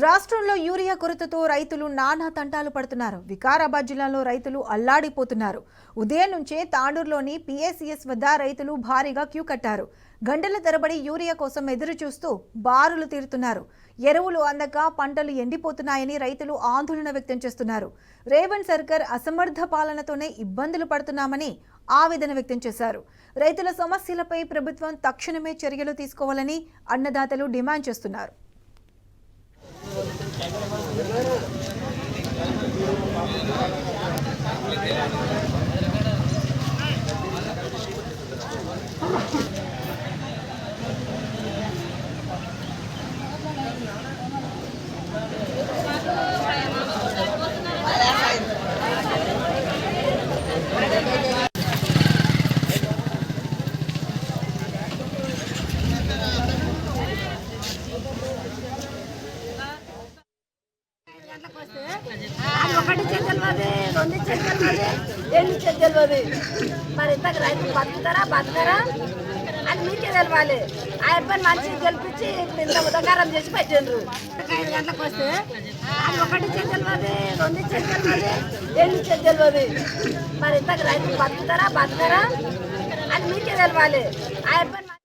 రాష్ట్రంలో యూరియా కొరతతో రైతులు నానా తంటాలు పడుతున్నారు. వికారాబాద్ జిల్లాలో రైతులు అల్లాడిపోతున్నారు. ఉదయం నుంచే తాండూరులోని పిఎసిఎస్ వద్ద రైతులు భారీగా క్యూ కట్టారు. గంటల తరబడి యూరియా కోసం ఎదురు చూస్తూ బారులు తీరుతున్నారు. ఎరువులు అందక పంటలు ఎండిపోతున్నాయని రైతులు ఆందోళన వ్యక్తం చేస్తున్నారు. రేవంత్ సర్కార్ అసమర్థ పాలనతోనే ఇబ్బందులు పడుతున్నామని ఆవేదన వ్యక్తం చేశారు. రైతుల సమస్యలపై ప్రభుత్వం తక్షణమే చర్యలు తీసుకోవాలని అన్నదాతలు డిమాండ్ చేస్తున్నారు. ఒకటి చెల్లెలది, రెండు చెల్లెలది, ఎన్ని చెల్లెలది. మరి ఇంతకు రైతులు బతుకుతారా అని మీకే తెలవాలి. ఆ అబ్బాయిని మంచిగా గెలిపించి ఇప్పుడు ఇంత ఉదకారం చేసి పెట్టిండ్రు. 5 గంటలకు వస్తే అది ఒకటి చెల్లెలది, రెండు చెల్లెలది, ఎన్ని చెల్లెలది. మరి ఇంతకు రైతులు బతుకుతారా అని మీకే తెలవాలి. ఆ అబ్బాయిని